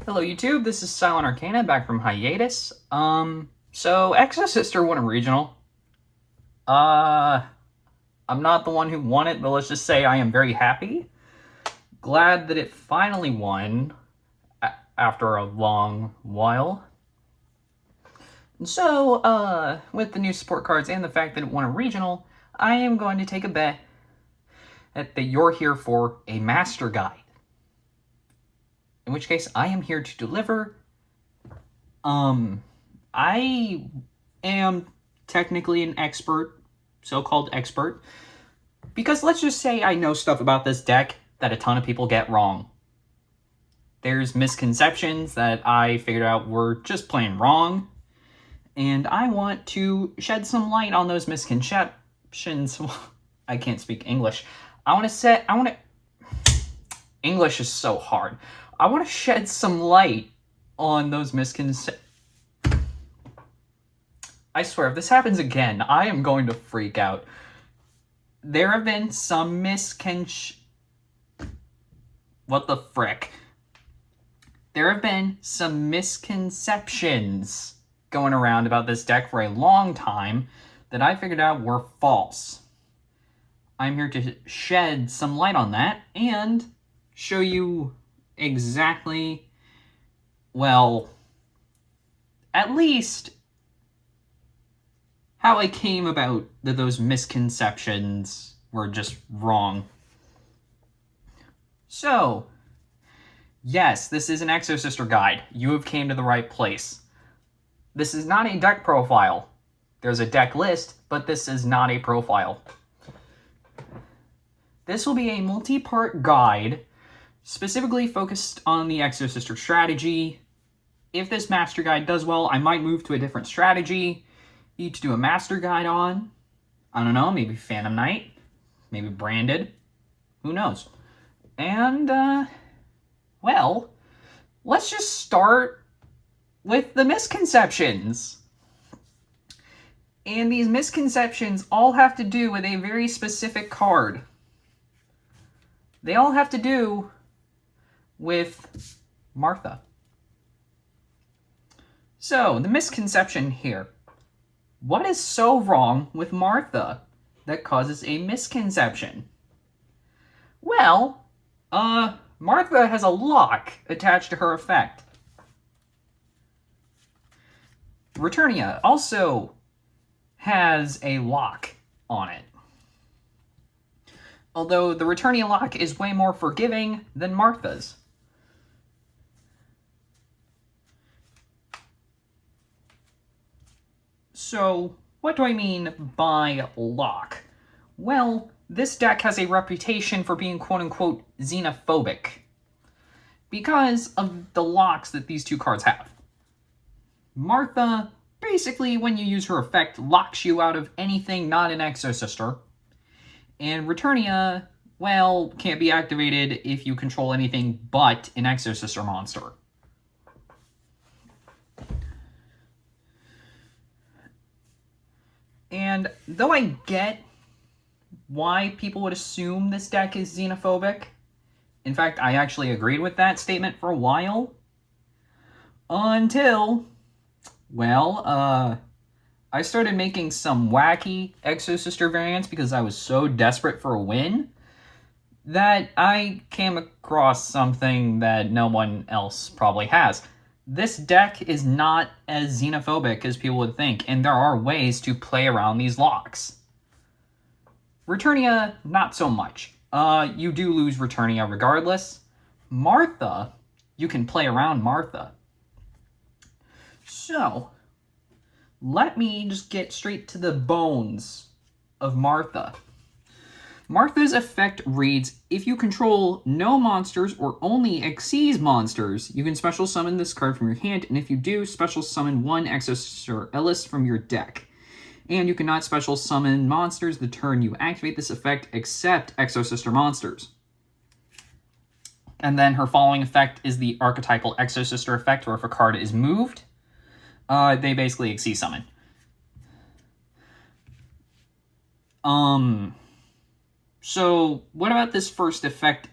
Hello YouTube, this is Silent Arcana back from hiatus. So Exosister won a regional. I'm not the one who won it, but let's just say I am very happy. Glad that it finally won after a long while. And so, with the new support cards and the fact that it won a regional, I am going to take a bet that you're here for a master guide. In which case, I am here to deliver. I am technically an expert, so-called expert, because let's just say I know stuff about this deck that a ton of people get wrong. There's misconceptions that I figured out were just plain wrong, and I want to shed some light on those misconceptions. I can't speak English. English is so hard. I want to shed some light on those misconceptions. I swear, if this happens again, I am going to freak out. There have been some What the frick? There have been some misconceptions going around about this deck for a long time that I figured out were false. I'm here to shed some light on that and show you exactly, well, at least how I came about that those misconceptions were just wrong. So, yes, this is an Exosister guide. You have came to the right place. This is not a deck profile. There's a deck list, but this is not a profile. This will be a multi-part guide specifically focused on the Exosister strategy. If this master guide does well, I might move to a different strategy to do a master guide on. I don't know, maybe Phantom Knight, maybe Branded, who knows? And, well, let's just start with the misconceptions. And these misconceptions all have to do with a very specific card. They all have to do with Martha. So, the misconception here. What is so wrong with Martha that causes a misconception? Well, Martha has a lock attached to her effect. Returnia also has a lock on it. Although the Returnia lock is way more forgiving than Martha's. So, what do I mean by lock? Well, this deck has a reputation for being quote-unquote xenophobic because of the locks that these two cards have. Martha, basically, when you use her effect, locks you out of anything not an Exosister. And Returnia, well, can't be activated if you control anything but an Exosister monster. And though I get why people would assume this deck is xenophobic, in fact, I actually agreed with that statement for a while, until, well, I started making some wacky Exosister variants because I was so desperate for a win that I came across something that no one else probably has. This deck is not as xenophobic as people would think, and there are ways to play around these locks. Returnia, not so much. You do lose Returnia regardless. Martha, you can play around Martha. So, let me just get straight to the bones of Martha. Martha's effect reads, if you control no monsters or only Xyz monsters, you can special summon this card from your hand, and if you do, special summon one Exosister Ellis from your deck. And you cannot special summon monsters the turn you activate this effect except Exosister monsters. And then her following effect is the archetypal Exosister effect, where if a card is moved, they basically Xyz summon. So, what about this first effect?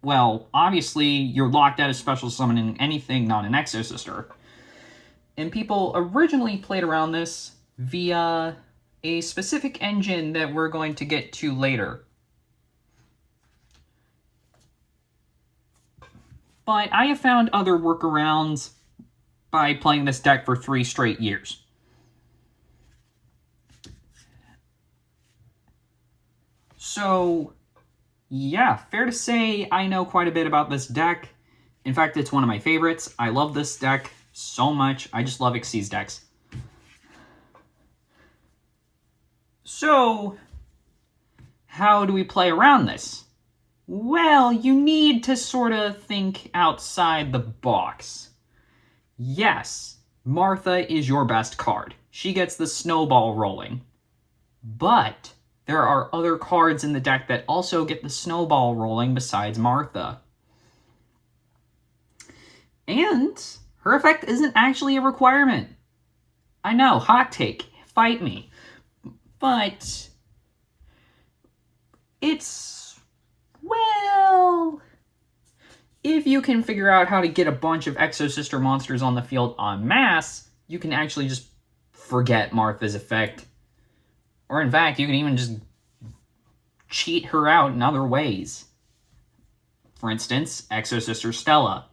well, obviously, you're locked out of special summoning anything not an Exosister. And people originally played around this via a specific engine that we're going to get to later. But I have found other workarounds by playing this deck for 3 straight years. So, yeah, fair to say I know quite a bit about this deck. In fact, it's one of my favorites. I love this deck so much. I just love Xyz decks. So, how do we play around this? Well, you need to sort of think outside the box. Yes, Martha is your best card. She gets the snowball rolling. But there are other cards in the deck that also get the snowball rolling besides Martha. And her effect isn't actually a requirement. I know, hot take, fight me. But it's, well, if you can figure out how to get a bunch of Exosister monsters on the field en masse, you can actually just forget Martha's effect. Or in fact, you can even just cheat her out in other ways. For instance, Exosister Stella,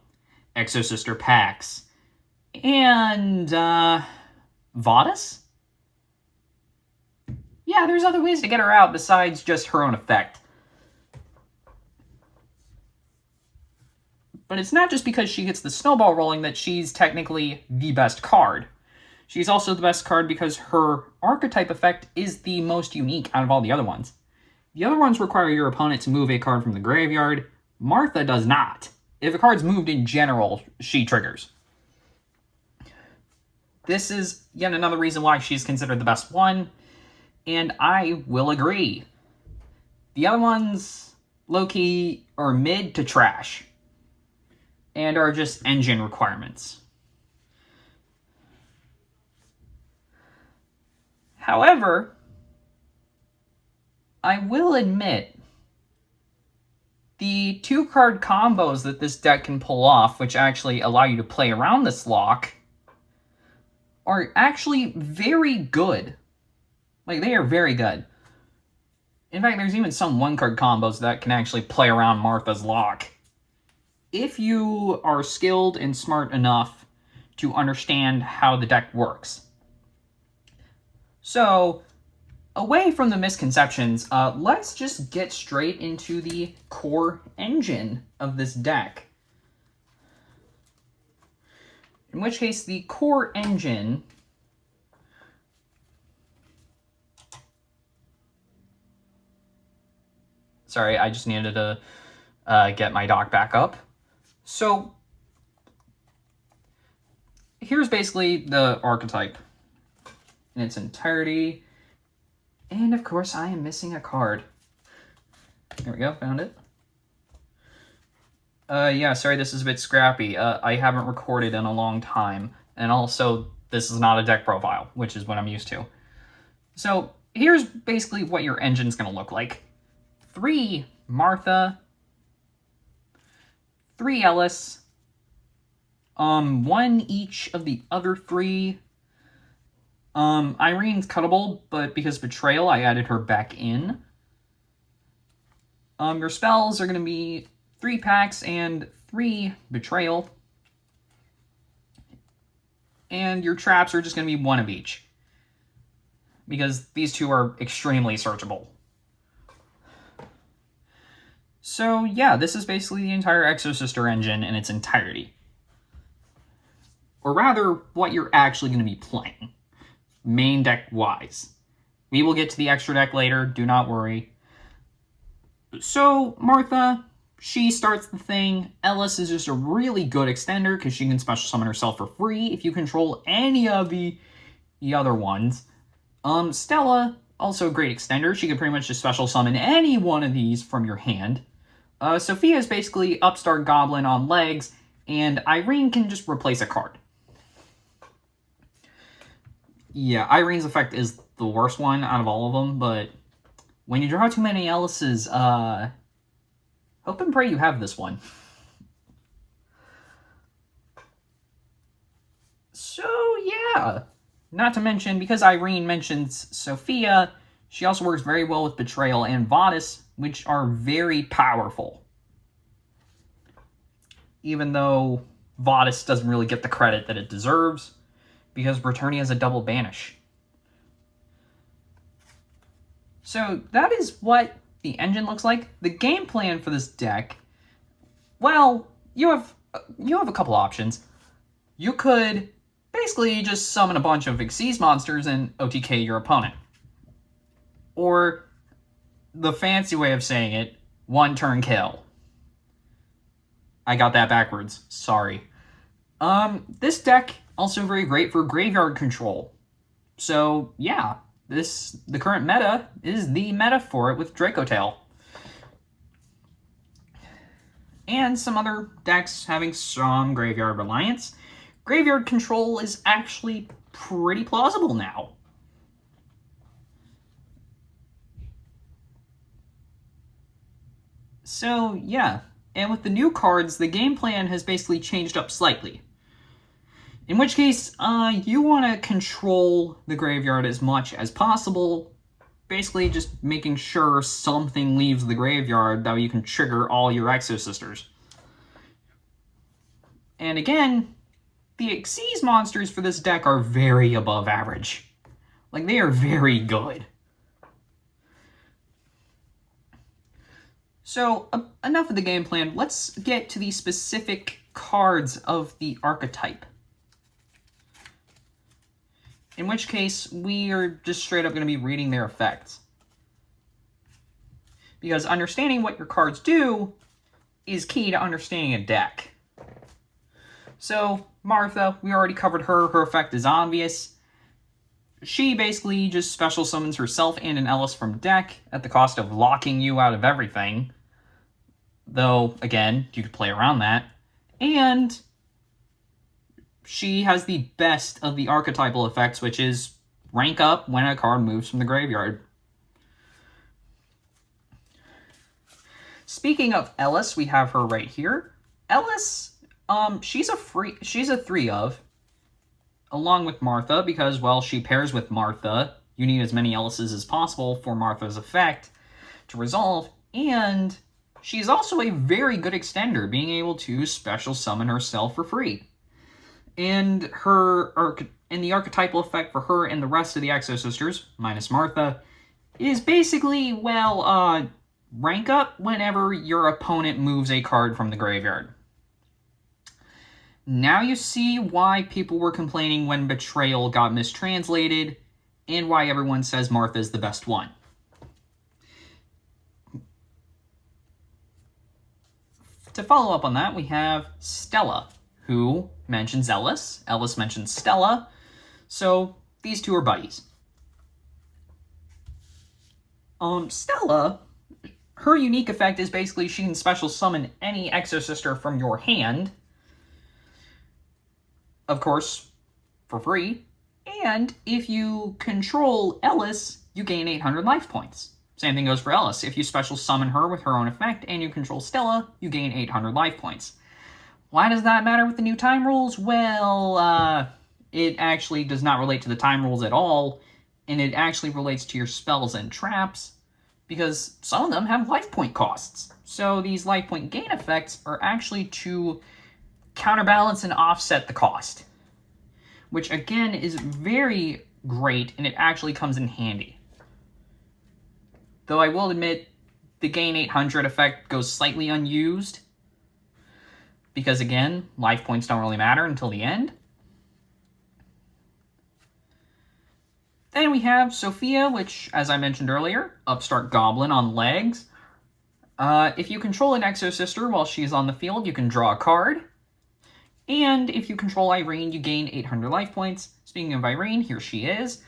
Exosister Pax, and Vadis? Yeah, there's other ways to get her out besides just her own effect. But it's not just because she gets the snowball rolling that she's technically the best card. She's also the best card because her archetype effect is the most unique out of all the other ones. The other ones require your opponent to move a card from the graveyard. Martha does not. If a card's moved in general, she triggers. This is yet another reason why she's considered the best one, and I will agree. The other ones, low-key, are mid to trash, and are just engine requirements. However, I will admit, the 2-card combos that this deck can pull off, which actually allow you to play around this lock, are actually very good. Like, they are very good. In fact, there's even some 1-card combos that can actually play around Martha's lock. If you are skilled and smart enough to understand how the deck works. So, away from the misconceptions, let's just get straight into the core engine of this deck. In which case, the core engine sorry, I just needed to get my dock back up. So, here's basically the archetype in its entirety. And of course, I am missing a card. There we go, found it. Yeah, sorry, this is a bit scrappy. I haven't recorded in a long time. And also, this is not a deck profile, which is what I'm used to. So, here's basically what your engine's going to look like. 3 Martha, 3 Ellis, 1 each of the other 3. Irene's cuttable, but because Betrayal, I added her back in. Your spells are going to be 3 Pax and 3 Betrayal. And your traps are just going to be 1 of each. Because these 2 are extremely searchable. So, yeah, this is basically the entire Exosister engine in its entirety. Or rather, what you're actually going to be playing. Main deck-wise. We will get to the extra deck later, do not worry. So, Martha, she starts the thing. Ellis is just a really good extender, because she can special summon herself for free if you control any of the other ones. Stella, also a great extender. She can pretty much just special summon any one of these from your hand. Sophia is basically Upstart Goblin on legs, and Irene can just replace a card. Yeah, Irene's effect is the worst one out of all of them, but when you draw too many Ellis's, Hope and pray you have this one. So, yeah. Not to mention, because Irene mentions Sophia, she also works very well with Betrayal and Vadis, which are very powerful. Even though Vadis doesn't really get the credit that it deserves, because Brittany has a double banish. So that is what the engine looks like. The game plan for this deck, well, you have a couple options. You could basically just summon a bunch of Xyz monsters and OTK your opponent. Or, the fancy way of saying it, one turn kill. I got that backwards, sorry. This deck, also very great for graveyard control. So, yeah, the current meta is the meta for it with Dracotail. And some other decks having some graveyard reliance. Graveyard control is actually pretty plausible now. So, yeah. And with the new cards, the game plan has basically changed up slightly. In which case, you want to control the graveyard as much as possible. Basically, just making sure something leaves the graveyard that you can trigger all your Exosisters. And again, the Xyz monsters for this deck are very above average. Like, they are very good. So, enough of the game plan. Let's get to the specific cards of the archetype. In which case, we are just straight up going to be reading their effects. Because understanding what your cards do is key to understanding a deck. So, Martha, we already covered her. Her effect is obvious. She basically just special summons herself and an Ellis from deck at the cost of locking you out of everything. Though, again, you could play around that. And she has the best of the archetypal effects, which is rank up when a card moves from the graveyard. Speaking of Ellis, we have her right here. Ellis, she's a 3-of, along with Martha, because, well, she pairs with Martha. You need as many Ellises as possible for Martha's effect to resolve, and she's also a very good extender, being able to special summon herself for free. And the archetypal effect for her and the rest of the Exosisters, minus Martha, is basically, well, rank up whenever your opponent moves a card from the graveyard. Now you see why people were complaining when Betrayal got mistranslated, and why everyone says Martha's the best one. To follow up on that, we have Stella, who mentions Ellis. Ellis mentions Stella. So these two are buddies. Stella, her unique effect is basically she can special summon any Exosister from your hand. Of course, for free. And if you control Ellis, you gain 800 life points. Same thing goes for Ellis. If you special summon her with her own effect and you control Stella, you gain 800 life points. Why does that matter with the new time rules? Well, it actually does not relate to the time rules at all, and it actually relates to your spells and traps, because some of them have life point costs. So these life point gain effects are actually to counterbalance and offset the cost, which again is very great, and it actually comes in handy. Though I will admit, the gain 800 effect goes slightly unused, because again, life points don't really matter until the end. Then we have Sophia, which, as I mentioned earlier, upstart goblin on legs. If you control an Exosister while she's on the field, you can draw a card. And if you control Irene, you gain 800 life points. Speaking of Irene, here she is.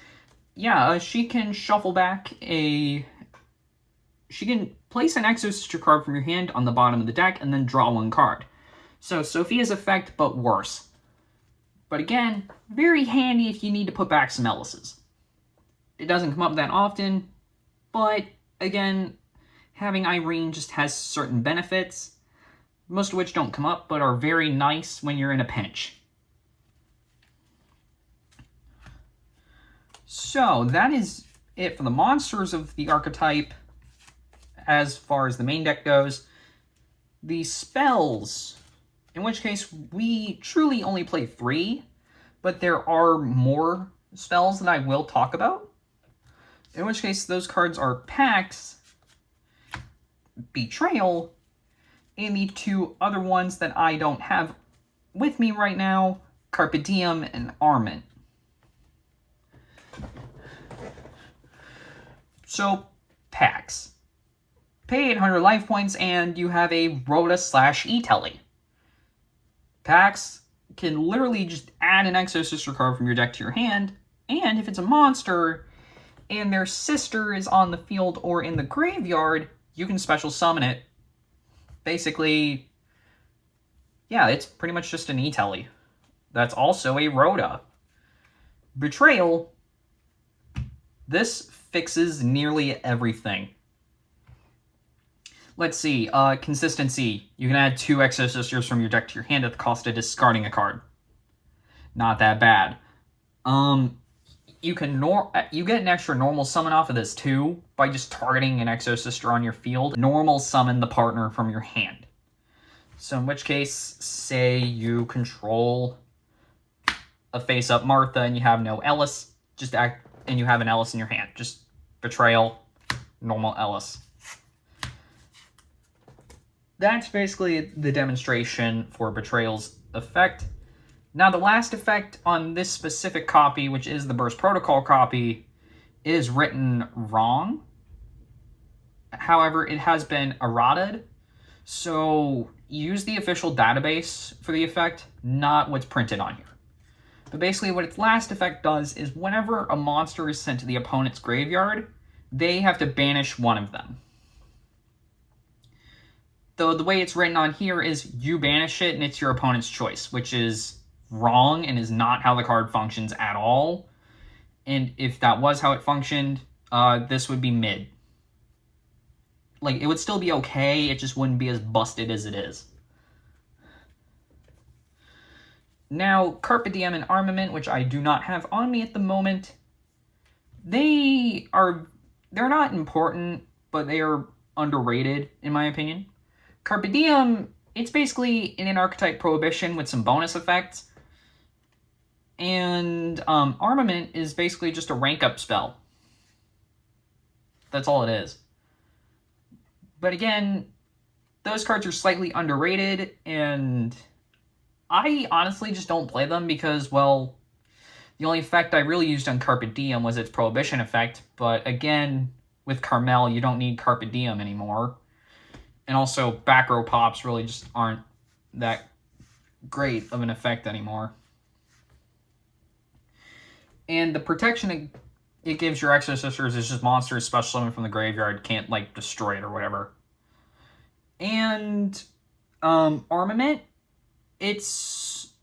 Yeah, she can shuffle back she can place an Exosister card from your hand on the bottom of the deck and then draw one card. So Sophia's effect, but worse. But again, very handy if you need to put back some Ellises. It doesn't come up that often, but again, having Irene just has certain benefits, most of which don't come up, but are very nice when you're in a pinch. So, that is it for the monsters of the archetype, as far as the main deck goes. The spells, in which case we truly only play 3, but there are more spells that I will talk about. In which case those cards are Pax, Betrayal, and the 2 other ones that I don't have with me right now, Carpe Diem and Armament. So, Pax. Pay 800 life points and you have a Rhoda/E-Telly. Pax can literally just add an Exosister card from your deck to your hand, and if it's a monster and their sister is on the field or in the graveyard, you can special summon it. Basically, yeah, it's pretty much just an E-Telly. That's also a Rhoda. Betrayal. This fixes nearly everything. Let's see, consistency. You can add 2 Exosisters from your deck to your hand at the cost of discarding a card. Not that bad. You get an extra normal summon off of this too, by just targeting an Exosister on your field. Normal summon the partner from your hand. So in which case, say you control a face-up Martha and you have no Ellis, and you have an Ellis in your hand. Just Betrayal, normal Ellis. That's basically the demonstration for Betrayal's effect. Now, the last effect on this specific copy, which is the Burst Protocol copy, is written wrong. However, it has been errated, so use the official database for the effect, not what's printed on here. But basically, what its last effect does is whenever a monster is sent to the opponent's graveyard, they have to banish one of them. Though the way it's written on here is you banish it and it's your opponent's choice, which is wrong and is not how the card functions at all. And if that was how it functioned, this would be mid. Like, it would still be okay, it just wouldn't be as busted as it is. Now, Carpe Diem and Armament, which I do not have on me at the moment, they're not important, but they are underrated, in my opinion. Carpe Diem, it's basically an archetype prohibition with some bonus effects. And Armament is basically just a rank up spell. That's all it is. But again, those cards are slightly underrated, and I honestly just don't play them because, well, the only effect I really used on Carpe Diem was its prohibition effect. But again, with Carmel, you don't need Carpe Diem anymore. And also, back row pops really just aren't that great of an effect anymore. And the protection it gives your Exosisters is just monsters special summon from the graveyard can't, like, destroy it or whatever. And Armament, it's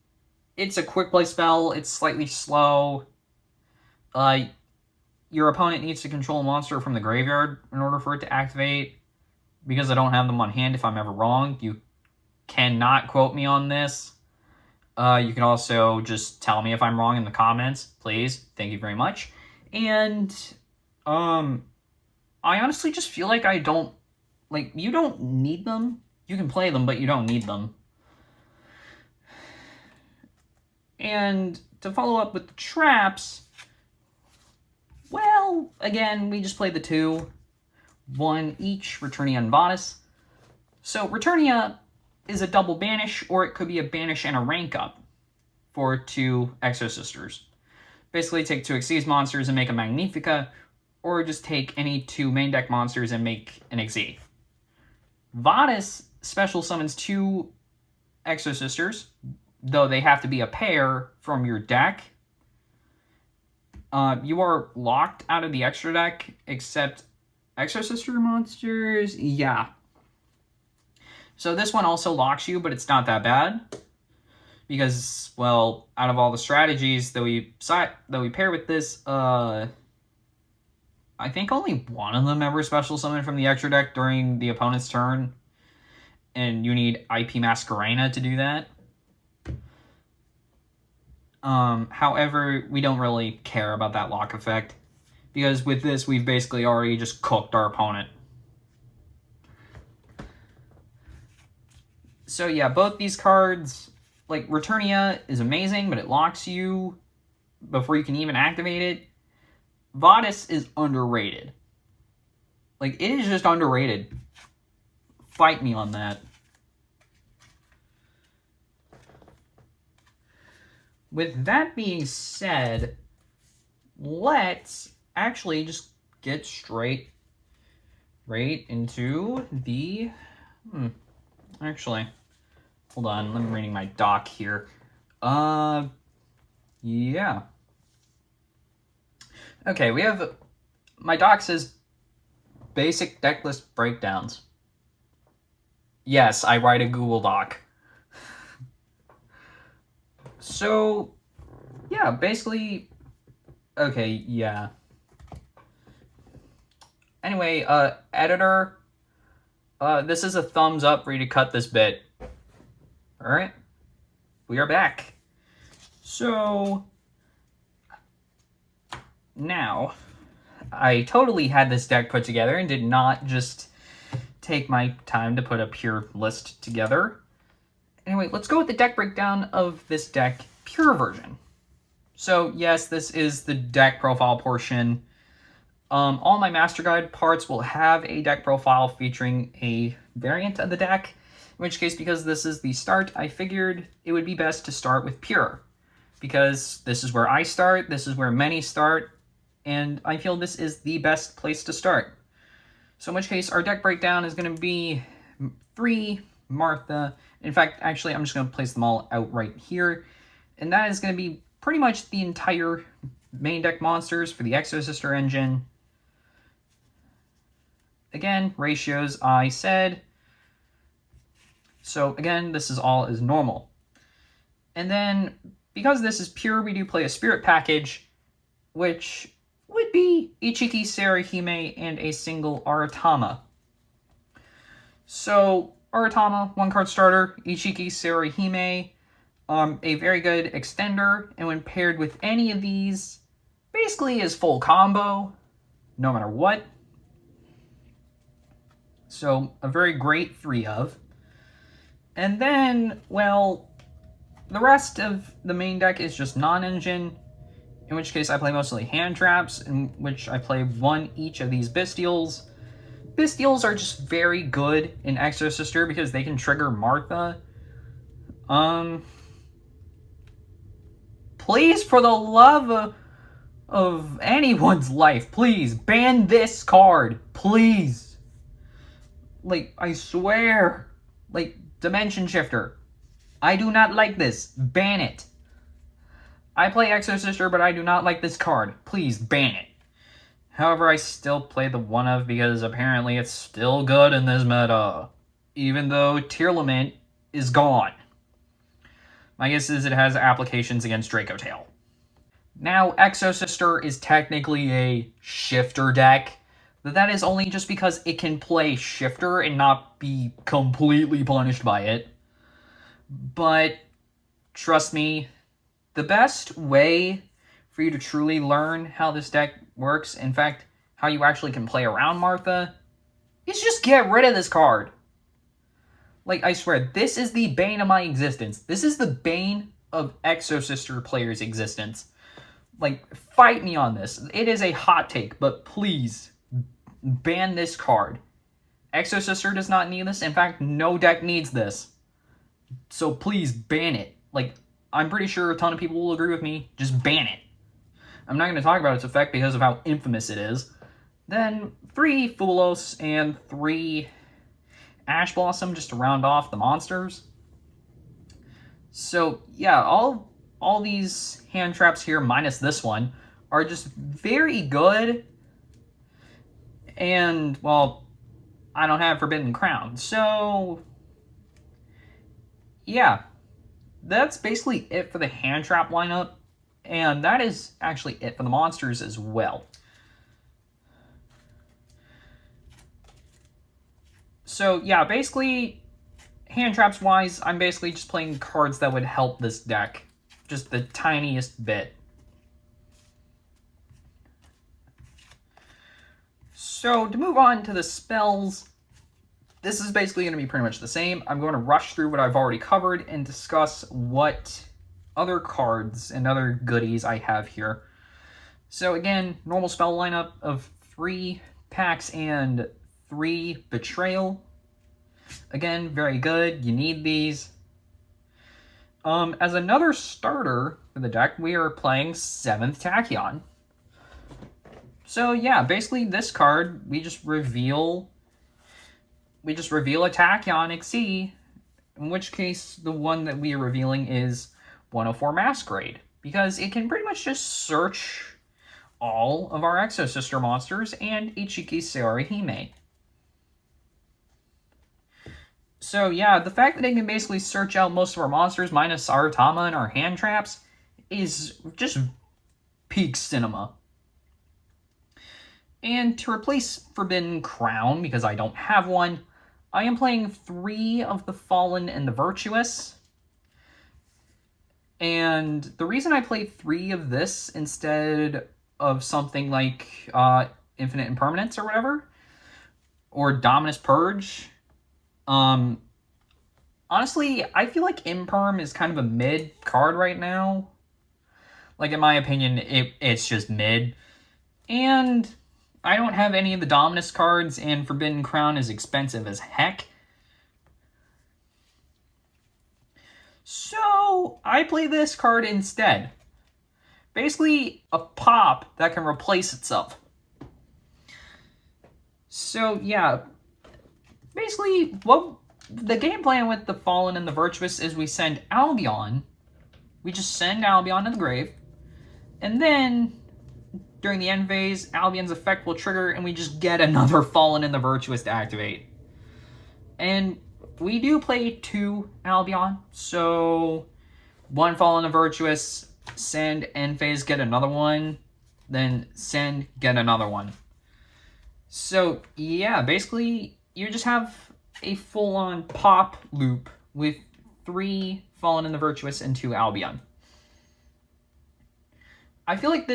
a quick play spell. It's slightly slow. Your opponent needs to control a monster from the graveyard in order for it to activate. Because I don't have them on hand, if I'm ever wrong, you cannot quote me on this. You can also just tell me if I'm wrong in the comments, please. Thank you very much. And I honestly just feel like you don't need them. You can play them, but you don't need them. And to follow up with the traps, well, again, we just played the 2. 1 each, Returnia and Vadis. So Returnia is a double banish, or it could be a banish and a rank up for 2 Exosisters. Basically take 2 Xyz monsters and make a Magnifica, or just take any 2 main deck monsters and make an Xyz. Vadis special summons 2 Exosisters, though they have to be a pair from your deck. You are locked out of the extra deck, except Exosister monsters, yeah. So this one also locks you, but it's not that bad. Because, well, out of all the strategies that we pair with this, I think only one of them ever special summoned from the extra deck during the opponent's turn, and you need IP Masquerena to do that. However, we don't really care about that lock effect, because with this, we've basically already just cooked our opponent. So yeah, both these cards, like Returnia is amazing, but it locks you before you can even activate it. Vadis is underrated. Like, it is just underrated. Fight me on that. With that being said, let's actually just get straight right into the... Actually, hold on. I'm reading my doc here. Yeah. Okay, we have... My doc says basic deck list breakdowns. Yes, I write a Google Doc. So, yeah, basically... Okay, yeah. Anyway, editor, this is a thumbs up for you to cut this bit. Alright, we are back. So, now, I totally had this deck put together and did not just take my time to put a pure list together. Anyway, let's go with the deck breakdown of this deck pure version. So, yes, this is the deck profile portion. All my Master Guide parts will have a deck profile featuring a variant of the deck, in which case, because this is the start, I figured it would be best to start with Pure, because this is where I start, this is where many start, and I feel this is the best place to start. So in which case, our deck breakdown is going to be 3 Martha. In fact, actually, I'm just going to place them all out right here, and that is going to be pretty much the entire main deck monsters for the Exosister engine. Again, ratios I said. So again, this is all as normal. And then, because this is pure, we do play a spirit package, which would be Ichiki Sarahime and a single Aratama. So, Aratama, 1-card starter, Ichiki Sarahime, a very good extender, and when paired with any of these, basically is full combo, no matter what. So, a very great 3 of. And then, well, the rest of the main deck is just non-engine, in which case I play mostly hand traps, in which I play 1 each of these Bystials. Bystials are just very good in Exosister because they can trigger Martha. Please, for the love of anyone's life, please, ban this card. Please. Like, I swear. Like, Dimension Shifter. I do not like this. Ban it. I play Exosister, but I do not like this card. Please, ban it. However, I still play the 1 of because apparently it's still good in this meta. Even though Tearlament is gone. My guess is it has applications against Dracotail. Now, Exosister is technically a shifter deck, but that is only just because it can play shifter and not be completely punished by it. But trust me, the best way for you to truly learn how this deck works, in fact, how you actually can play around Martha, is just get rid of this card. Like, I swear, this is the bane of my existence. This is the bane of Exosister players' existence. Like, fight me on this. It is a hot take, but please, ban this card. Exosister does not need this. In fact, no deck needs this. So please, ban it. Like, I'm pretty sure a ton of people will agree with me. Just ban it. I'm not going to talk about its effect because of how infamous it is. Then 3 Fulos and 3 Ash Blossom just to round off the monsters. So yeah, all these hand traps here, minus this one, are just very good. And, well, I don't have Forbidden Crown. So, yeah, that's basically it for the hand trap lineup. And that is actually it for the monsters as well. So yeah, basically, hand traps wise, I'm basically just playing cards that would help this deck. Just the tiniest bit. So to move on to the spells, this is basically going to be pretty much the same. I'm going to rush through what I've already covered and discuss what other cards and other goodies I have here. So again, normal spell lineup of 3 Pacts and 3 Betrayal. Again, very good. You need these. As another starter for the deck, we are playing 7th Tachyon. So yeah, basically this card, we just reveal a Tachyon Xe, in which case the one that we are revealing is 104 Masquerade, because it can pretty much just search all of our Exosister monsters and Ichiki Seori Hime. So yeah, the fact that it can basically search out most of our monsters minus our Tama and our hand traps is just peak cinema. And to replace Forbidden Crown, because I don't have one, I am playing 3 of the Fallen and the Virtuous. And the reason I play 3 of this instead of something like Infinite Impermanence or whatever, or Dominus Purge, honestly, I feel like Imperm is kind of a mid card right now. Like, in my opinion, it's just mid. And I don't have any of the Dominus cards, and Forbidden Crown is expensive as heck. So, I play this card instead. Basically, a pop that can replace itself. So, yeah. Basically, what the game plan with the Fallen and the Virtuous is we send Albion. We just send Albion to the grave. And then, during the end phase, Albion's effect will trigger, and we just get another Fallen and the Virtuous to activate. And we do play 2 Albion, so 1 Fallen and Virtuous, send, end phase, get another one, then send, get another one. So, yeah, basically, you just have a full-on pop loop with 3 Fallen and the Virtuous and 2 Albion. I feel like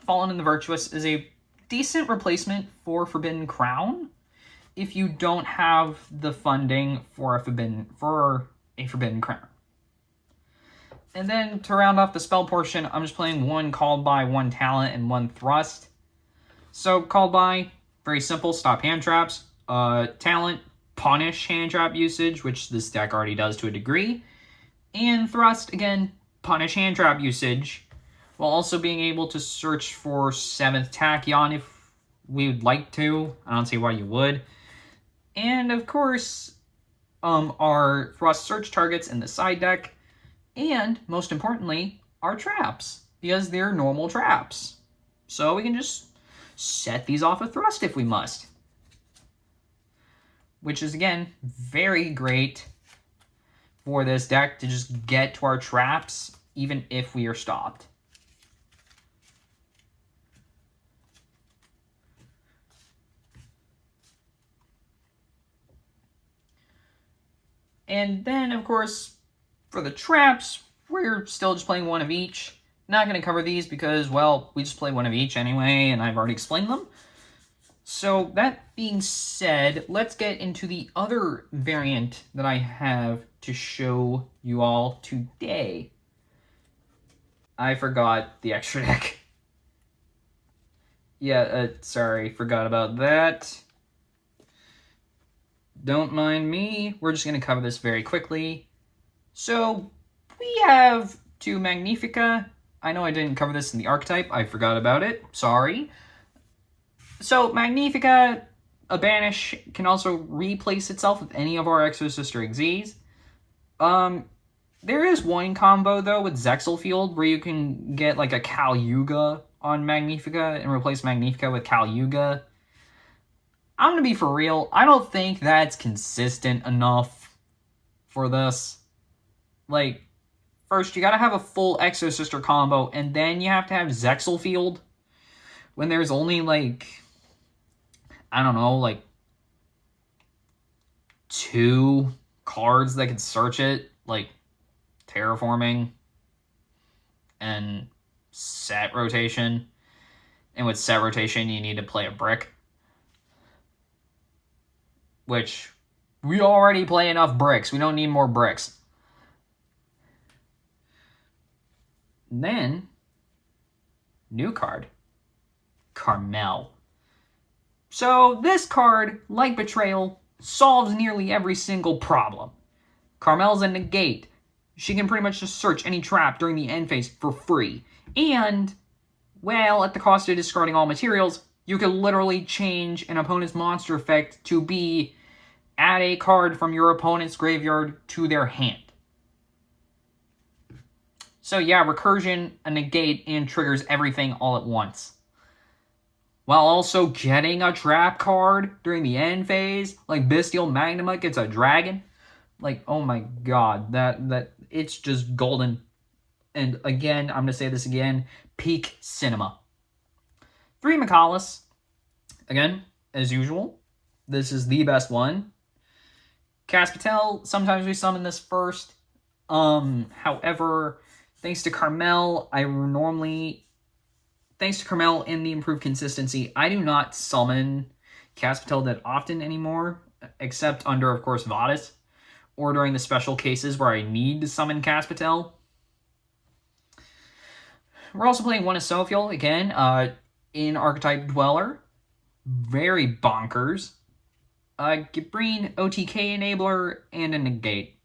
Fallen and the Virtuous is a decent replacement for Forbidden Crown if you don't have the funding for a Forbidden Crown. And then to round off the spell portion, I'm just playing 1 Called By, 1 Talent, and 1 Thrust. So Called By, very simple, stop hand traps. Talent, punish hand trap usage, which this deck already does to a degree. And Thrust, again, punish hand trap usage, while also being able to search for 7th Tachyon if we would like to. I don't see why you would. And, of course, our Thrust search targets in the side deck, and, most importantly, our traps, because they're normal traps. So we can just set these off with Thrust if we must. Which is, again, very great for this deck to just get to our traps, even if we are stopped. And then, of course, for the traps, we're still just playing 1 of each. Not going to cover these because, well, we just play 1 of each anyway, and I've already explained them. So, that being said, let's get into the other variant that I have to show you all today. I forgot the extra deck. Yeah, sorry, forgot about that. Don't mind me. We're just going to cover this very quickly. So, we have 2 Magnifica. I know I didn't cover this in the archetype. I forgot about it. Sorry. So, Magnifica, a banish, can also replace itself with any of our Exosister Xyz. There is one combo, though, with Zexelfield, where you can get, like, a Kalyuga on Magnifica and replace Magnifica with Kalyuga. I'm gonna be for real, I don't think that's consistent enough for this. Like, first, you gotta have a full Exosister combo, and then you have to have Zexelfield, when there's only, like, I don't know, like, 2 cards that could search it, like Terraforming and Set Rotation. And with Set Rotation, you need to play a brick, which we already play enough bricks. We don't need more bricks. Then, new card, Carmel. So this card, like Betrayal, solves nearly every single problem. Carmel's a negate. She can pretty much just search any trap during the end phase for free. And, well, at the cost of discarding all materials, you can literally change an opponent's monster effect to be add a card from your opponent's graveyard to their hand. So yeah, recursion, a negate, and triggers everything all at once. While also getting a trap card during the end phase, like Bystial Magnuma gets a dragon. Like, oh my god, that it's just golden. And again, I'm gonna say this again, peak cinema. 3 Michaelis. Again, as usual, this is the best one. Caspatel, sometimes we summon this first. However, thanks to Carmel and the improved consistency, I do not summon Caspatel that often anymore, except under, of course, Vadis, or during the special cases where I need to summon Caspatel. We're also playing one Asophiel, again, in Archetype Dweller. Very bonkers. Gibrine, OTK Enabler, and a Negate.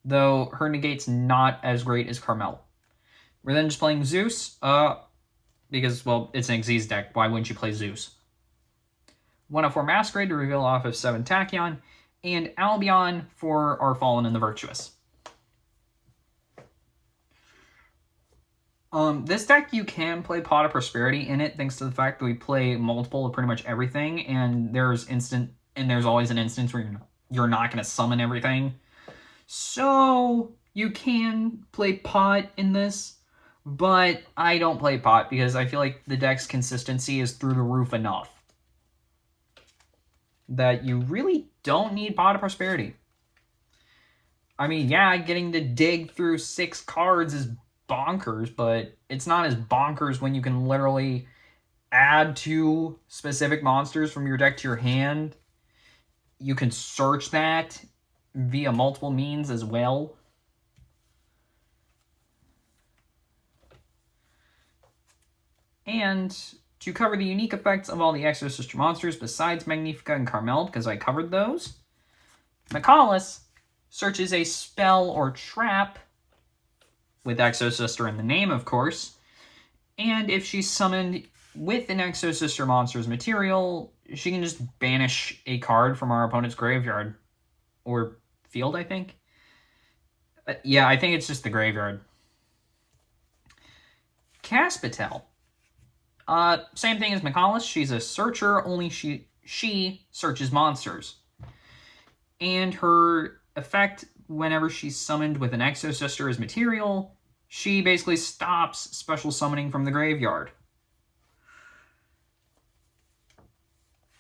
Though her Negate's not as great as Carmel. We're then just playing Zeus, because, well, it's an Xyz deck. Why wouldn't you play Zeus? 104 Masquerade to reveal off of 7 Tachyon, and Albion for our Fallen and the Virtuous. This deck, you can play Pot of Prosperity in it, thanks to the fact that we play multiple of pretty much everything, and there's always an instance where you're not going to summon everything. So, you can play Pot in this, but I don't play Pot because I feel like the deck's consistency is through the roof enough that you really don't need Pot of Prosperity. I mean, yeah, getting to dig through 6 cards is bonkers, but it's not as bonkers when you can literally add 2 specific monsters from your deck to your hand. You can search that via multiple means as well. And to cover the unique effects of all the Exosister monsters besides Magnifica and Carmel, because I covered those, Michaelis searches a spell or trap with Exosister in the name, of course, and if she's summoned with an Exosister monster's material, she can just banish a card from our opponent's graveyard. Or field, I think? Yeah, I think it's just the graveyard. Caspatel. Same thing as Michaelis. She's a searcher, only she searches monsters. And her effect, whenever she's summoned with an Exosister as material, she basically stops special summoning from the graveyard.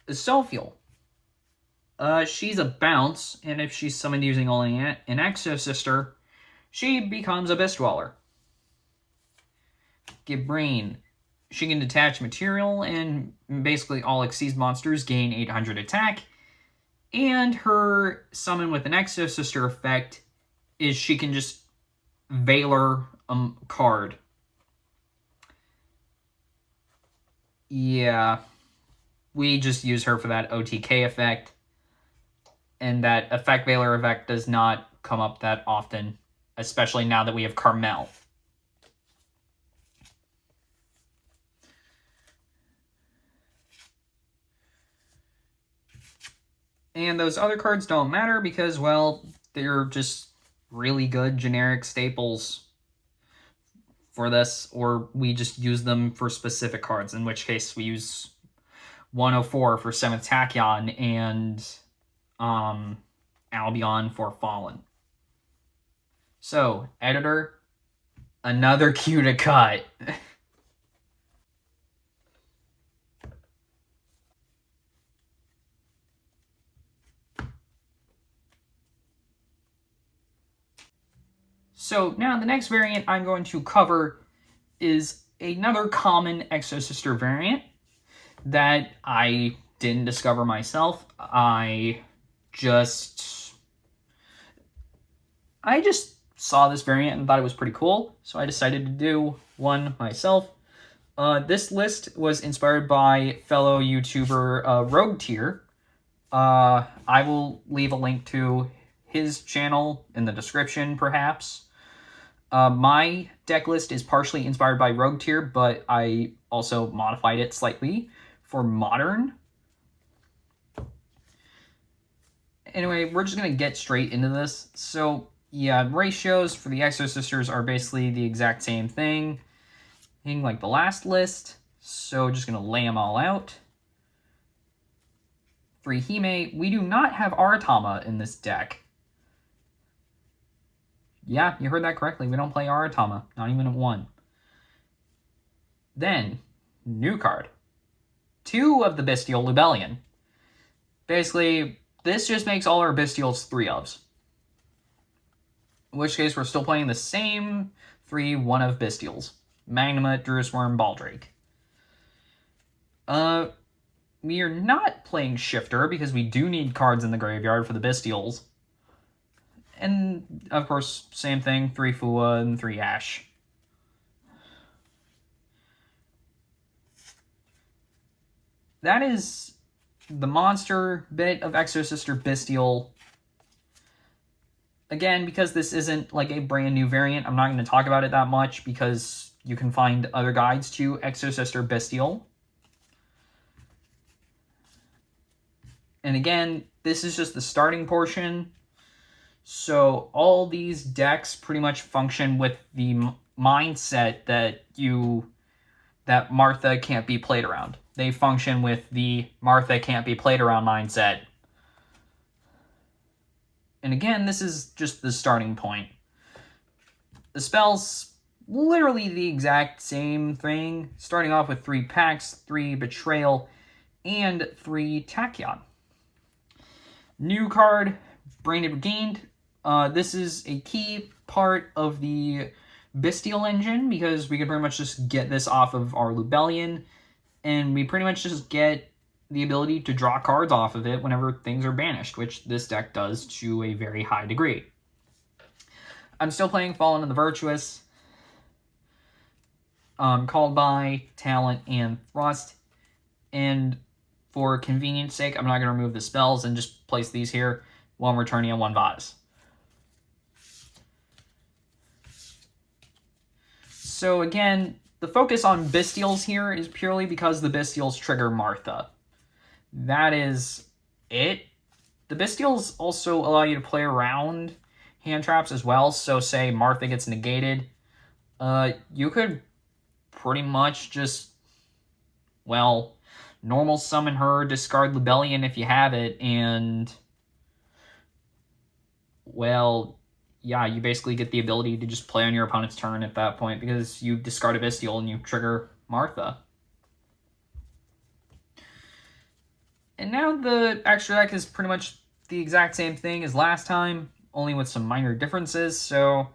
Asophiel. She's a bounce, and if she's summoned using only an Exosister, she becomes a Abyss Dweller. Gibrine. She can detach material, and basically all Xyz monsters gain 800 attack. And her summon with an Exosister effect is she can just Veiler card. Yeah. We just use her for that OTK effect. And that effect Veiler effect does not come up that often, especially now that we have Carmel. And those other cards don't matter because, well, they're just really good generic staples for this, or we just use them for specific cards, in which case we use 104 for 7th Tachyon and Albion for Fallen. So, editor, another cue to cut. So now the next variant I'm going to cover is another common Exosister variant that I didn't discover myself. I just saw this variant and thought it was pretty cool, so I decided to do one myself. This list was inspired by fellow YouTuber Rogue Tier. I will leave a link to his channel in the description, perhaps. My deck list is partially inspired by Rogue Tier, but I also modified it slightly for Modern. Anyway, we're just going to get straight into this. So, yeah, ratios for the Exosisters are basically the exact same thing like the last list. So, just going to lay them all out. 3 Hime. We do not have Aratama in this deck. Yeah, you heard that correctly. We don't play Aratama, not even at 1. Then, new card. 2 of the Bystial Lubellion. Basically, this just makes all our Bystials 3-ofs. In which case, we're still playing the same 3 1-of Bystials. Magnuma, Druisworm, Baldrake. We are not playing Shifter because we do need cards in the graveyard for the Bystials. And, of course, same thing, 3 Fua and 3 Ash. That is the monster bit of Exosister Bystial. Again, because this isn't like a brand new variant, I'm not going to talk about it that much because you can find other guides to Exosister Bystial. And again, this is just the starting portion. So all these decks pretty much function with the mindset that Martha can't be played around. They function with the Martha can't be played around mindset. And again, this is just the starting point. The spell's literally the exact same thing, starting off with 3 Pax, 3 Betrayal, and 3 Tachyon. New card, Branded Regained. This is a key part of the Bystial engine because we can pretty much just get this off of our Lubellion, and we pretty much just get the ability to draw cards off of it whenever things are banished, which this deck does to a very high degree. I'm still playing Fallen of the Virtuous, Called By, Talent, and Thrust, and for convenience sake, I'm not going to remove the spells and just place these here, 1 Returnia, 1 Vase. So again, the focus on Bystials here is purely because the Bystials trigger Martha. That is it. The Bystials also allow you to play around hand traps as well, so say Martha gets negated. You could pretty much just, well, normal summon her, discard Lubellion if you have it, and, well, yeah, you basically get the ability to just play on your opponent's turn at that point because you discard a Bystial and you trigger Martha. And now the extra deck is pretty much the exact same thing as last time, only with some minor differences. So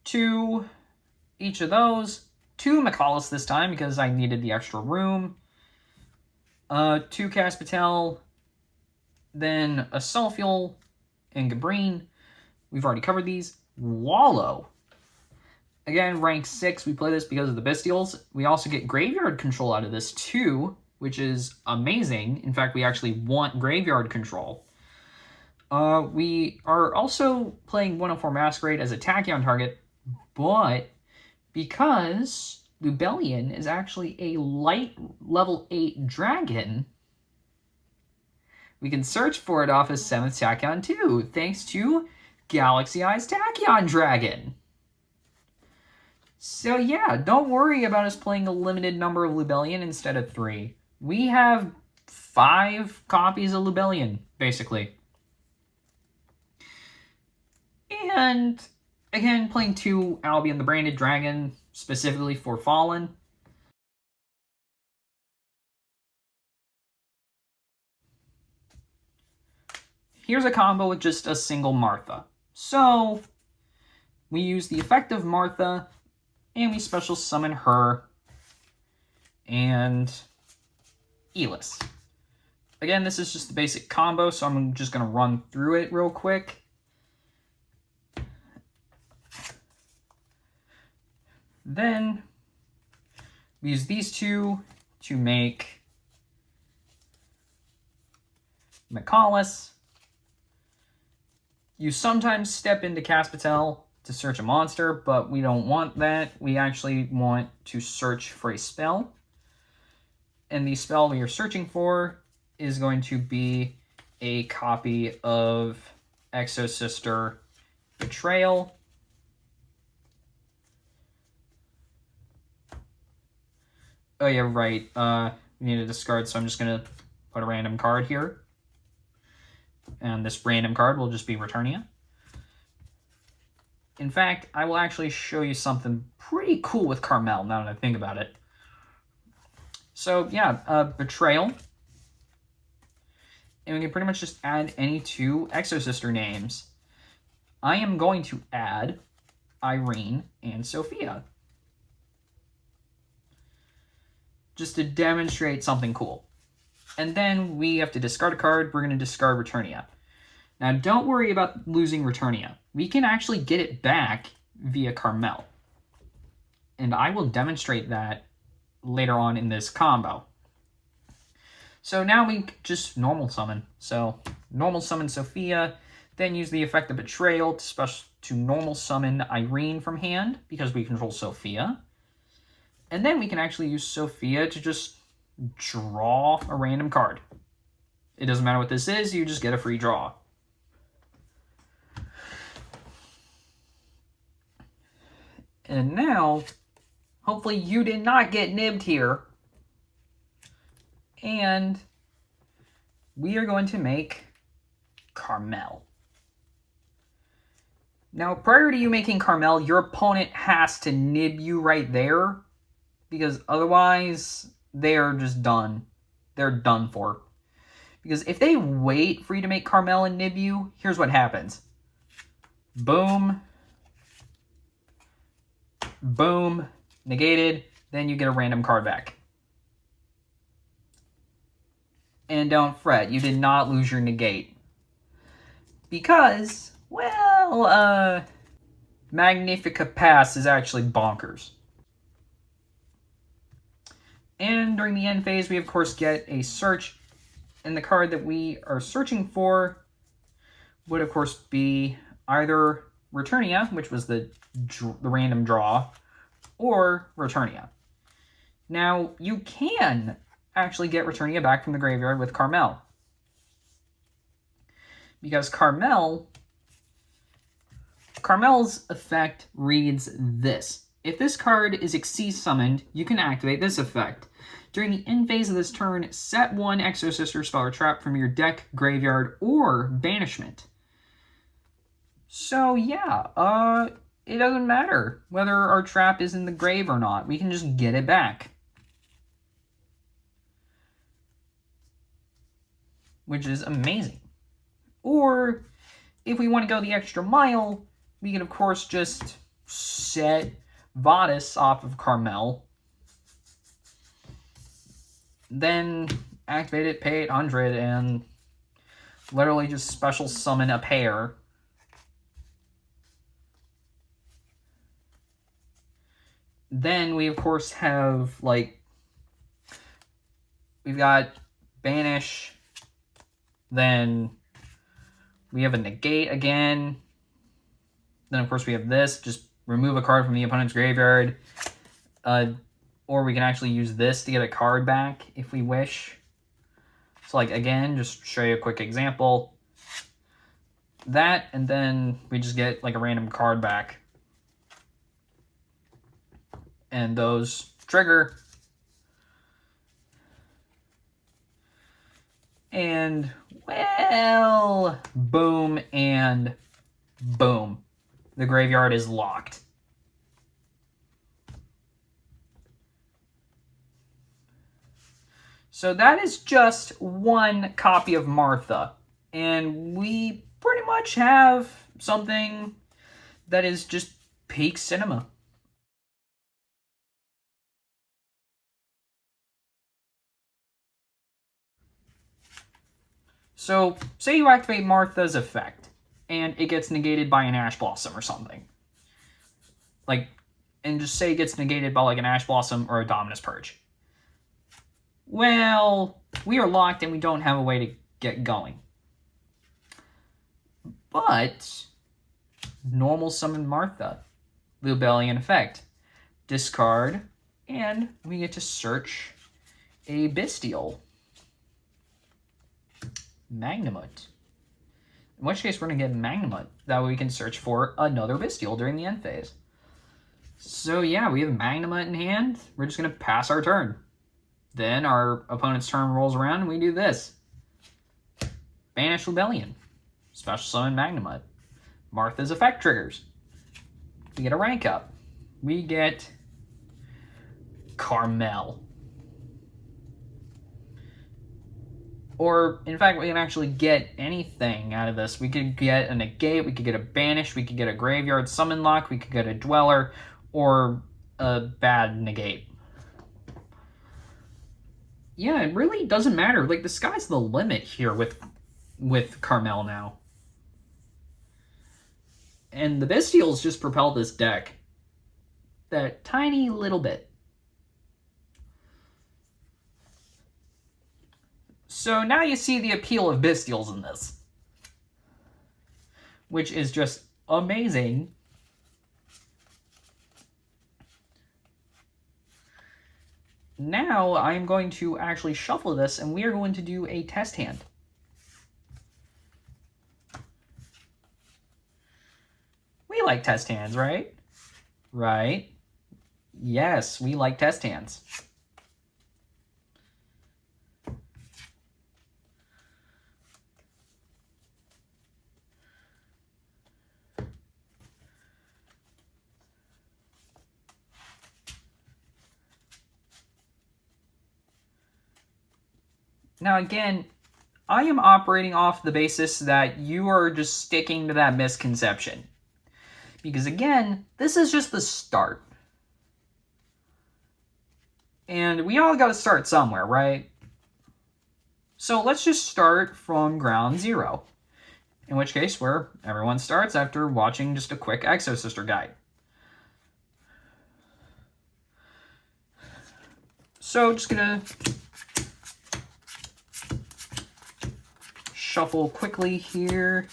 2 each of those, 2 Mikalis this time because I needed the extra room, 2 Caspatel, then a Sulfuel and Gabrine. We've already covered these. Wallow. Again, rank 6. We play this because of the Bystials. We also get graveyard control out of this too, which is amazing. In fact, we actually want graveyard control. We are also playing 104 Masquerade as a Tachyon target, but because Lubellion is actually a light level 8 dragon, we can search for it off as 7th Tachyon too, thanks to Galaxy Eyes Tachyon Dragon. So yeah, don't worry about us playing a limited number of Lubellion instead of 3. We have 5 copies of Lubellion, basically. And again, playing 2 Albion the Branded Dragon, specifically for Fallen. Here's a combo with just a single Martha. So, we use the effect of Martha, and we special summon her and Elis. Again, this is just the basic combo, so I'm just going to run through it real quick. Then we use these two to make McCallus. You sometimes step into Caspitel to search a monster, but we don't want that. We actually want to search for a spell. And the spell we are searching for is going to be a copy of Exosister Betrayal. Oh yeah, right. We need to discard, so I'm just going to put a random card here. And this random card will just be Returnia. In fact, I will actually show you something pretty cool with Carmel, now that I think about it. So yeah, Betrayal. And we can pretty much just add any two Exosister names. I am going to add Irene and Sophia, just to demonstrate something cool. And then we have to discard a card. We're going to discard Returnia. Now, don't worry about losing Returnia. We can actually get it back via Carmel. And I will demonstrate that later on in this combo. So now we just normal summon. So normal summon Sophia, then use the effect of Betrayal to normal summon Irene from hand, because we control Sophia. And then we can actually use Sophia to just draw a random card. It doesn't matter what this is, you just get a free draw. And now, hopefully you did not get nibbed here. And we are going to make Carmel. Now, prior to you making Carmel, your opponent has to nib you right there, because otherwise they're just done. They're done for. Because if they wait for you to make Carmel and nib you, here's what happens. Boom. Boom. Negated. Then you get a random card back. And don't fret, you did not lose your negate. Because, well, Magnifica Pass is actually bonkers. And during the end phase, we of course get a search. And the card that we are searching for would of course be either Returnia, which was the random draw, or Returnia. Now, you can actually get Returnia back from the graveyard with Carmel. Because Carmel's effect reads this. If this card is Xyz summoned, you can activate this effect. During the end phase of this turn, set one Exosister spell or trap from your deck, graveyard, or banishment. So yeah, it doesn't matter whether our trap is in the grave or not. We can just get it back. Which is amazing. Or, if we want to go the extra mile, we can of course just set Vadis off of Carmel. Then activate it, pay 800, and literally just special summon a pair. Then we of course have, like, we've got Banish. Then we have a negate again. Then of course we have this, just remove a card from the opponent's graveyard. Or we can actually use this to get a card back if we wish. So like again, just show you a quick example. That, and then we just get like a random card back. And those trigger. And, well, boom and boom. The graveyard is locked. So that is just one copy of Martha. And we pretty much have something that is just Peak cinema. So, say you activate Martha's effect, and it gets negated by an Ash Blossom or something. Like, and just say it gets negated by like an Ash Blossom or a Dominus Purge. Well, we are locked and we don't have a way to get going. But, normal summon Martha. Lubellian effect. Discard, and we get to search a Bystial. Magnamut. In which case, we're going to get Magnamut. That way we can search for another Bystial during the end phase. So yeah, we have Magnamut in hand. We're just going to pass our turn. Then our opponent's turn rolls around and we do this. Banish Lubellian. Special summon Magnamut. Martha's effect triggers. We get a rank up. We get Carmel. Or, in fact, we can actually get anything out of this. We could get a negate, we could get a banish, we could get a graveyard summon lock, we could get a dweller, or a bad negate. Yeah, it really doesn't matter. Like, the sky's the limit here with Carmel now. And the Bystials just propelled this deck that tiny little bit. So now you see the appeal of Bystials in this, which is just amazing. Now I'm going to actually shuffle this, and we are going to do a test hand. We like test hands, right? Right? Yes, we like test hands. Now again, I am operating off the basis that you are just sticking to that misconception. Because again, this is just the start. And we all gotta start somewhere, right? So let's just start from ground zero. In which case, where everyone starts after watching just a quick Exosister guide. So just gonna shuffle quickly here.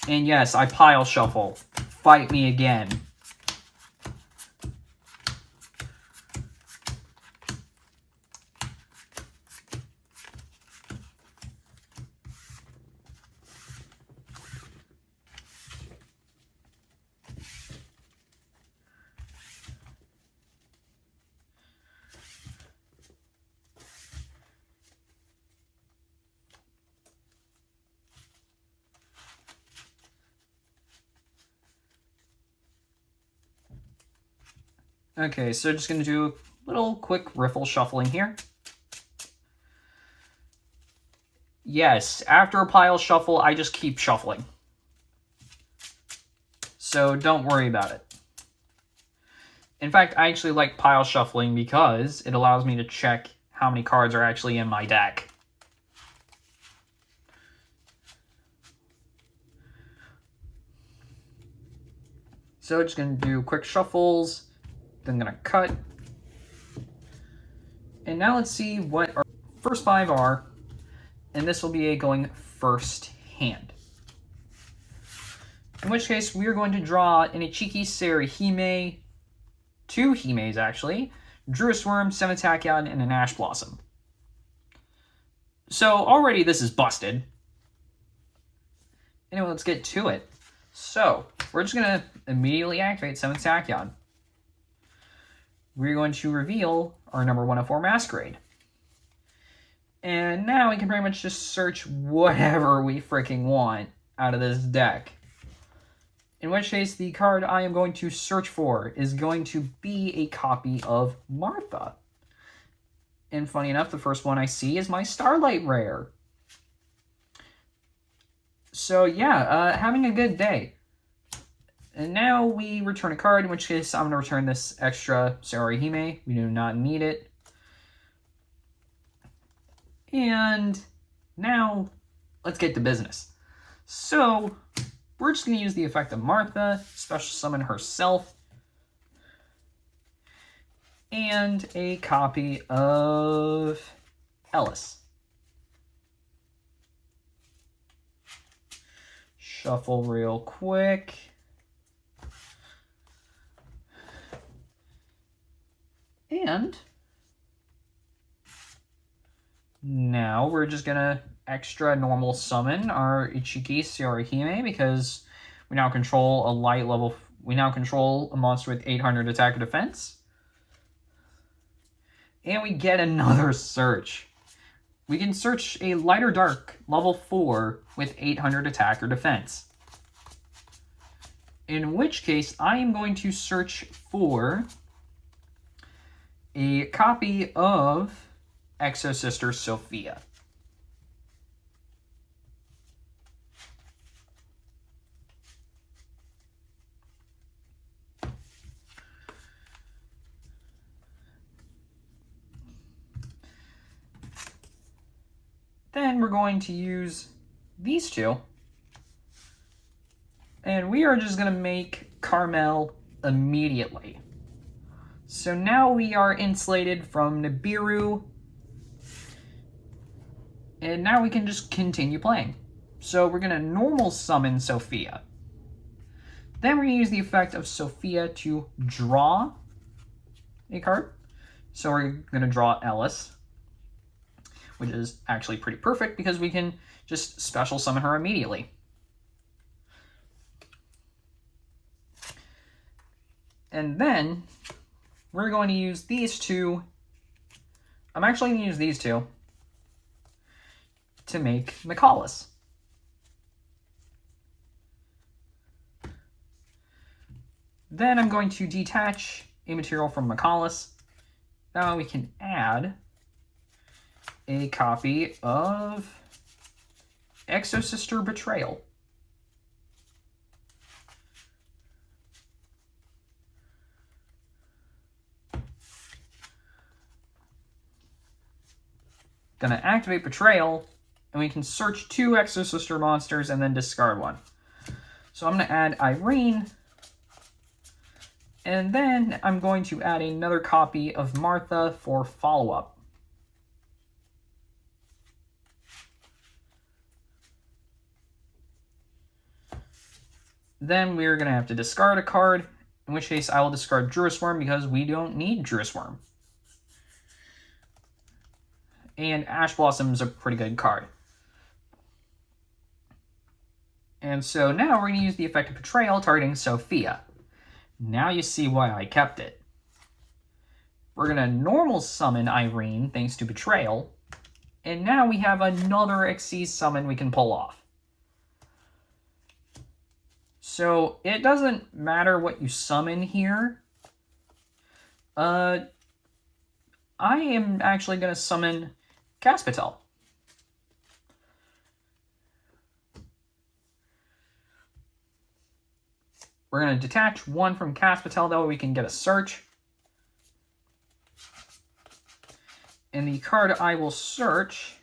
And yes, I pile shuffle. Fight me again. Okay, so just going to do a little quick riffle shuffling here. Yes, after a pile shuffle, I just keep shuffling. So don't worry about it. In fact, I actually like pile shuffling because it allows me to check how many cards are actually in my deck. So just going to do quick shuffles. I'm going to cut. And now let's see what our first five are. And this will be a going first hand. In which case, we are going to draw in a cheeky Serihime, two Himes actually, Druid Worm, Semitachyon, and an Ash Blossom. So already this is busted. Anyway, let's get to it. So, we're just going to immediately activate Semitachyon. We're going to reveal our number 104 Masquerade. And now we can pretty much just search whatever we freaking want out of this deck. In which case, the card I am going to search for is going to be a copy of Martha. And funny enough, the first one I see is my Starlight Rare. So yeah, having a good day. And now we return a card, in which case I'm going to return this extra Saruhime. We do not need it. And now let's get to business. So we're just going to use the effect of Martha, special summon herself, and a copy of Ellis. Shuffle real quick. And now we're just gonna extra normal summon our Ichiki Saruhime because we now control a light level. We now control a monster with 800 attack or defense. And we get another search. We can search a light or dark level 4 with 800 attack or defense. In which case, I am going to search for a copy of Exosister Sophia. Then we're going to use these two. And we are just going to make Carmel immediately. So now we are insulated from Nibiru. And now we can just continue playing. So we're going to normal summon Sophia. Then we're going to use the effect of Sophia to draw a card. So we're going to draw Ellis, which is actually pretty perfect because we can just special summon her immediately. And then we're going to use these two. I'm actually going to use these two to make Michaelis. Then I'm going to detach a material from Michaelis. Now we can add a copy of Exosister Betrayal. Gonna activate Betrayal, and we can search 2 Exosister monsters and then discard one. So I'm gonna add Irene, and then I'm going to add another copy of Martha for follow-up. Then we're going to have to discard a card, in which case I will discard Druis Worm because we don't need Druis Worm. And Ash Blossom is a pretty good card. And so now we're going to use the effect of Betrayal targeting Sophia. Now you see why I kept it. We're going to normal summon Irene thanks to Betrayal. And now we have another Xyz summon we can pull off. So it doesn't matter what you summon here. I am actually going to summon Caspitel. We're going to detach one from Caspitel, that way we can get a search. And the card I will search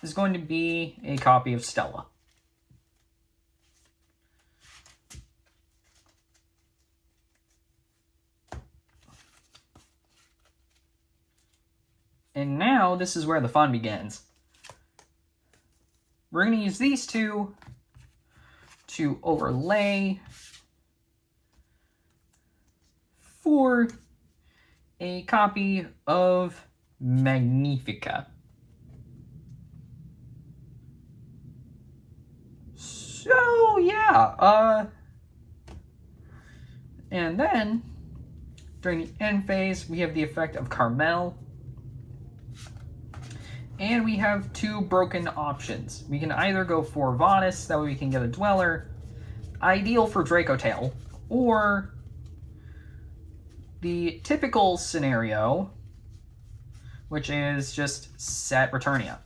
is going to be a copy of Stella. And now this is where the fun begins. We're going to use these two to overlay for a copy of Magnifica. So yeah, and then during the end phase we have the effect of Carmel. And we have 2 broken options. We can either go for Vanis, that way we can get a Dweller, ideal for Dracotail, or the typical scenario, which is just set Returnia.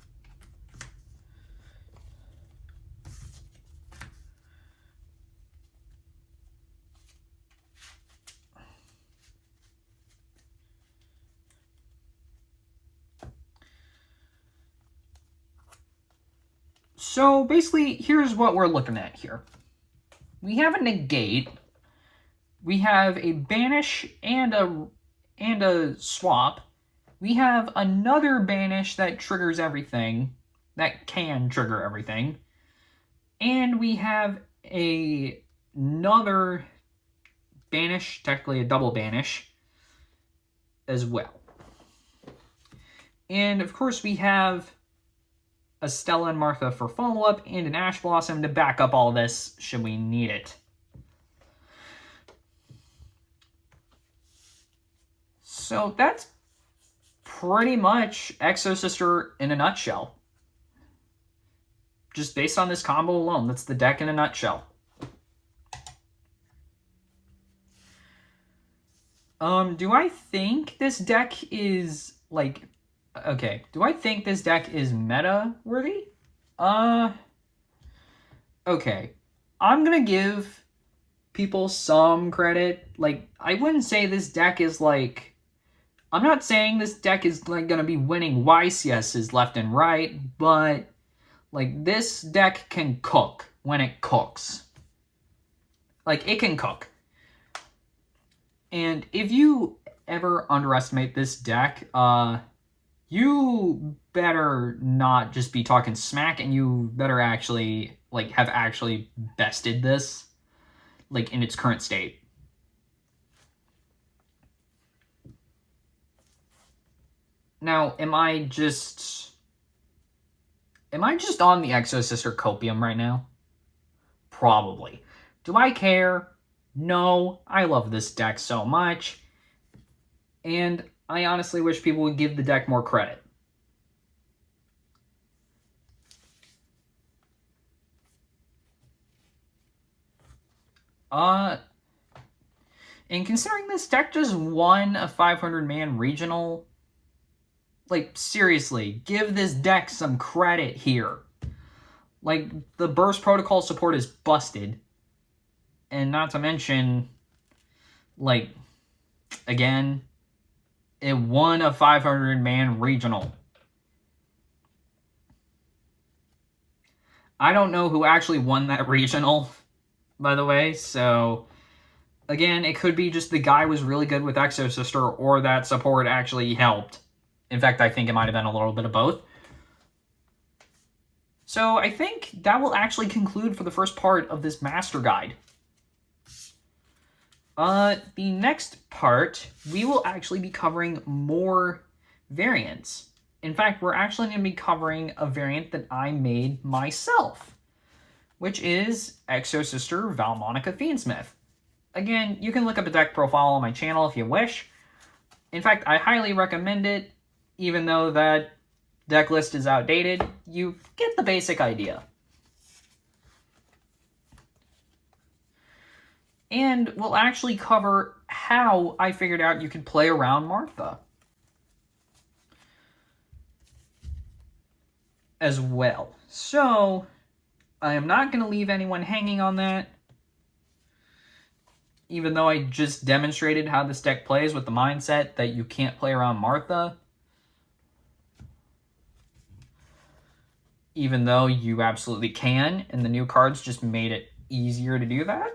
So basically, here's what we're looking at here. We have a negate. We have a banish and a swap. We have another banish that triggers everything, that can trigger everything. And we have another banish, technically a double banish, as well. And of course we have a Stella and Martha for follow-up, and an Ash Blossom to back up all this should we need it. So that's pretty much Exosister in a nutshell. Just based on this combo alone, that's the deck in a nutshell. Do I think this deck is, like... Okay, do I think this deck is meta-worthy? Okay. I'm gonna give people some credit. Like, I wouldn't say this deck is, like... I'm not saying this deck is, like, gonna be winning YCSs left and right, but, like, this deck can cook when it cooks. Like, it can cook. And if you ever underestimate this deck, you better not just be talking smack, and you better actually, like, have actually bested this, like, in its current state. Now, am I just on the Exosister copium right now? Probably. Do I care? No. I love this deck so much. And I honestly wish people would give the deck more credit. And considering this deck just won a 500-man regional, like, seriously, give this deck some credit here. Like, the Burst Protocol support is busted. And not to mention, like, again, it won a 500-man regional. I don't know who actually won that regional, by the way, so... Again, it could be just the guy was really good with Exosister, or that support actually helped. In fact, I think it might have been a little bit of both. So I think that will actually conclude for the first part of this Master Guide. The next part, we will actually be covering more variants. In fact, we're actually going to be covering a variant that I made myself, which is Exosister Valmonica Fiendsmith. Again, you can look up a deck profile on my channel if you wish. In fact, I highly recommend it, even though that deck list is outdated. You get the basic idea. And we'll actually cover how I figured out you could play around Martha as well. So, I am not going to leave anyone hanging on that, even though I just demonstrated how this deck plays with the mindset that you can't play around Martha. Even though you absolutely can, and the new cards just made it easier to do that.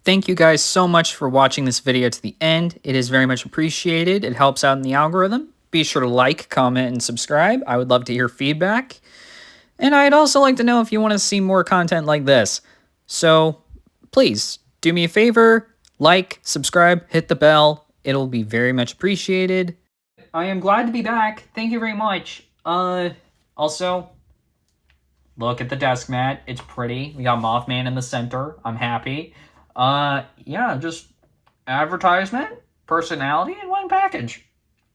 Thank you guys so much for watching this video to the end. It is very much appreciated. It helps out in the algorithm. Be sure to like, comment, and subscribe. I would love to hear feedback. And I'd also like to know if you want to see more content like this. So, please, do me a favor, like, subscribe, hit the bell. It'll be very much appreciated. I am glad to be back. Thank you very much. Also, look at the desk mat. It's pretty. We got Mothman in the center. I'm happy. Yeah, just advertisement, personality, and one package.